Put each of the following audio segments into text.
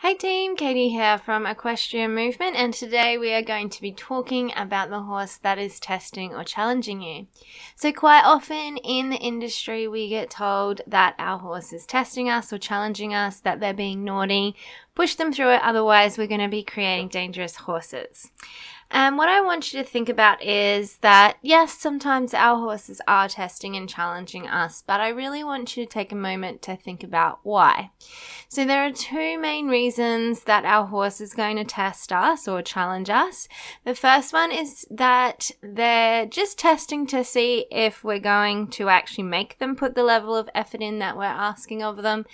Hey team, Katie here from Equestrian Movement, and today we are going to be talking about the horse that is testing or challenging you. So quite often in the industry we get told that our horse is testing us or challenging us, that they're being naughty, push them through it, otherwise we're going to be creating dangerous horses. And what I want you to think about is that, yes, sometimes our horses are testing and challenging us, but I really want you to take a moment to think about why. So there are two main reasons that our horse is going to test us or challenge us. The first one is that they're just testing to see if we're going to actually make them put the level of effort in that we're asking of them.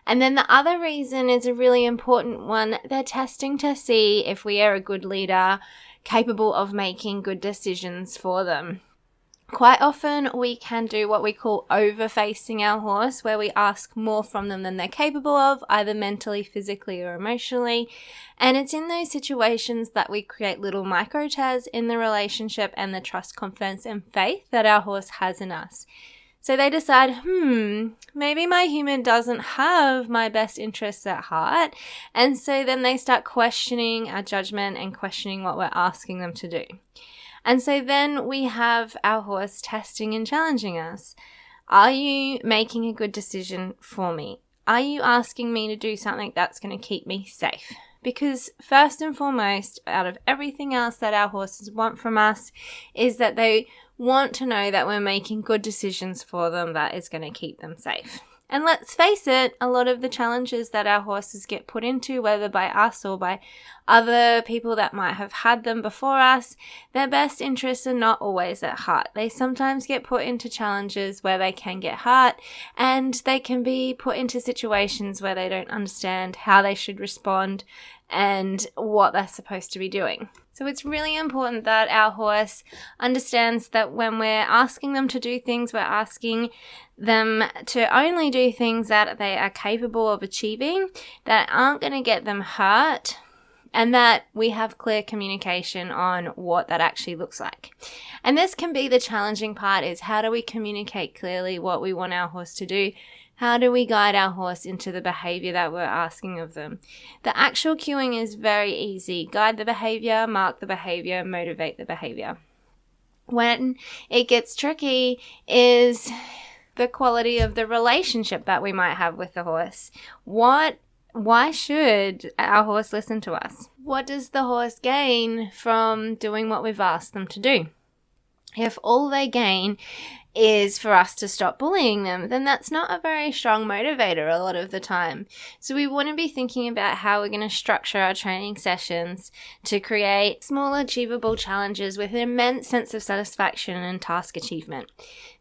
And then the other reason is a really important one. They're testing to see if we are a good leader, capable of making good decisions for them. Quite often we can do what we call over-facing our horse, where we ask more from them than they're capable of, either mentally, physically, or emotionally. And it's in those situations that we create little micro tears in the relationship and the trust, confidence, and faith that our horse has in us. So they decide, maybe my human doesn't have my best interests at heart. And so then they start questioning our judgment and questioning what we're asking them to do. And so then we have our horse testing and challenging us. Are you making a good decision for me? Are you asking me to do something that's going to keep me safe? Because first and foremost, out of everything else that our horses want from us, is that they want to know that we're making good decisions for them that is going to keep them safe. And let's face it, a lot of the challenges that our horses get put into, whether by us or by other people that might have had them before us, their best interests are not always at heart. They sometimes get put into challenges where they can get hurt, and they can be put into situations where they don't understand how they should respond and what they're supposed to be doing. So it's really important that our horse understands that when we're asking them to do things, we're asking them to only do things that they are capable of achieving, that aren't going to get them hurt, and that we have clear communication on what that actually looks like. And this can be the challenging part, is how do we communicate clearly what we want our horse to do? How do we guide our horse into the behavior that we're asking of them? The actual cueing is very easy. Guide the behavior, mark the behavior, motivate the behavior. When it gets tricky is the quality of the relationship that we might have with the horse. Why should our horse listen to us? What does the horse gain from doing what we've asked them to do? If all they gain is for us to stop bullying them, then that's not a very strong motivator a lot of the time. So we want to be thinking about how we're going to structure our training sessions to create small achievable challenges with an immense sense of satisfaction and task achievement.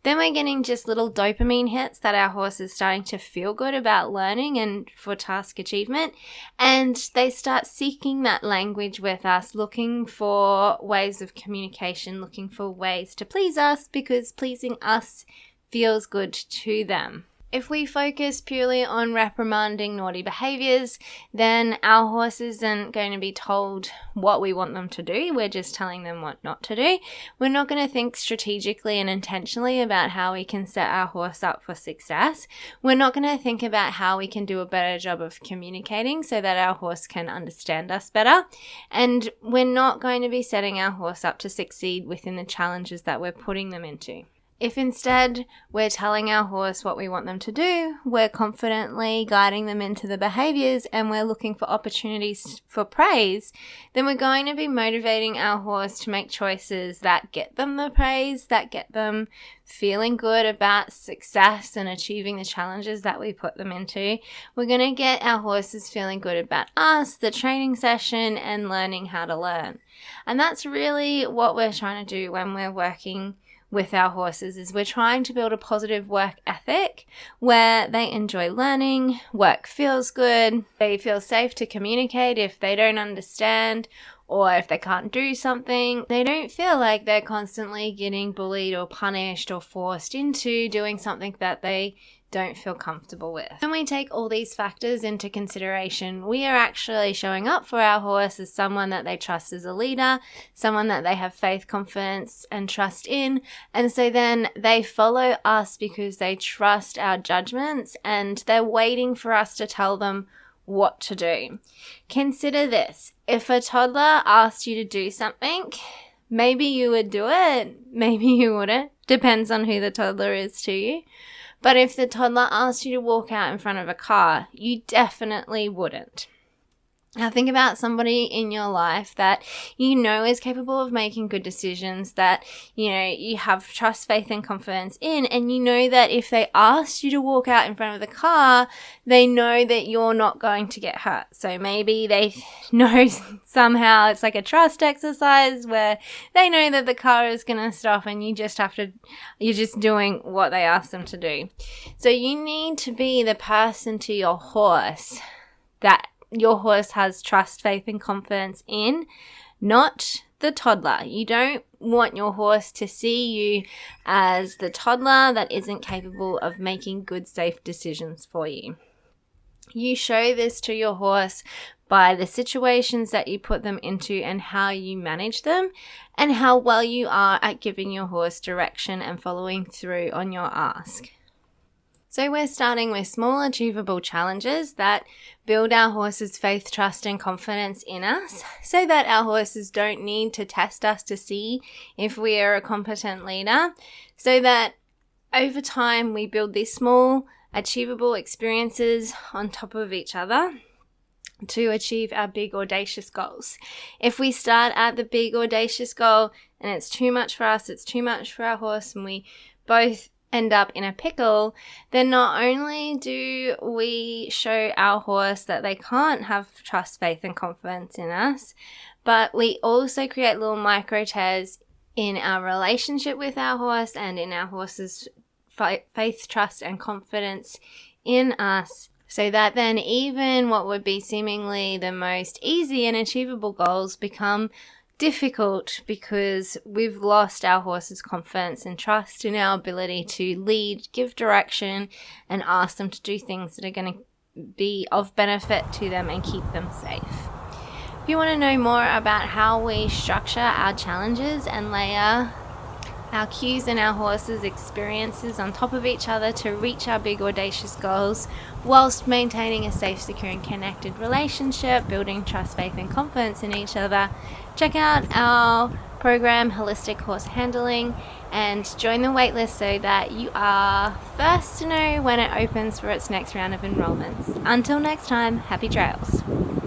Then we're getting just little dopamine hits that our horse is starting to feel good about learning and for task achievement. And they start seeking that language with us, looking for ways of communication, looking for ways to please us, because pleasing us feels good to them. If we focus purely on reprimanding naughty behaviors, then our horse isn't going to be told what we want them to do. We're just telling them what not to do. We're not going to think strategically and intentionally about how we can set our horse up for success. We're not going to think about how we can do a better job of communicating so that our horse can understand us better. And we're not going to be setting our horse up to succeed within the challenges that we're putting them into. If instead we're telling our horse what we want them to do, we're confidently guiding them into the behaviors, and we're looking for opportunities for praise, then we're going to be motivating our horse to make choices that get them the praise, that get them feeling good about success and achieving the challenges that we put them into. We're going to get our horses feeling good about us, the training session, and learning how to learn. And that's really what we're trying to do when we're working with our horses, is we're trying to build a positive work ethic where they enjoy learning, work feels good, they feel safe to communicate if they don't understand or if they can't do something. They don't feel like they're constantly getting bullied or punished or forced into doing something that they don't feel comfortable with. When we take all these factors into consideration, we are actually showing up for our horse as someone that they trust as a leader, someone that they have faith, confidence, and trust in. And so then they follow us because they trust our judgments, and they're waiting for us to tell them what to do. Consider this. If a toddler asked you to do something, maybe you would do it, maybe you wouldn't. Depends on who the toddler is to you. But if the toddler asked you to walk out in front of a car, you definitely wouldn't. Now think about somebody in your life that you know is capable of making good decisions, that you have trust, faith, and confidence in, and you know that if they asked you to walk out in front of the car, they know that you're not going to get hurt. So maybe they know somehow it's like a trust exercise where they know that the car is going to stop and you're just doing what they ask them to do. So you need to be the person to your horse that your horse has trust, faith, and confidence in, not the toddler. You don't want your horse to see you as the toddler that isn't capable of making good, safe decisions for you. You show this to your horse by the situations that you put them into and how you manage them, and how well you are at giving your horse direction and following through on your ask. So we're starting with small achievable challenges that build our horse's faith, trust, and confidence in us, so that our horses don't need to test us to see if we are a competent leader, so that over time we build these small achievable experiences on top of each other to achieve our big audacious goals. If we start at the big audacious goal and it's too much for us, it's too much for our horse, and we both end up in a pickle, then not only do we show our horse that they can't have trust, faith, and confidence in us, but we also create little micro tears in our relationship with our horse and in our horse's faith, trust, and confidence in us, so that then even what would be seemingly the most easy and achievable goals become difficult because we've lost our horse's confidence and trust in our ability to lead, give direction, and ask them to do things that are going to be of benefit to them and keep them safe. If you want to know more about how we structure our challenges and layer our cues and our horses' experiences on top of each other to reach our big audacious goals whilst maintaining a safe, secure, and connected relationship, building trust, faith, and confidence in each other, check out our program Holistic Horse Handling and join the waitlist so that you are first to know when it opens for its next round of enrollments. Until next time, happy trails.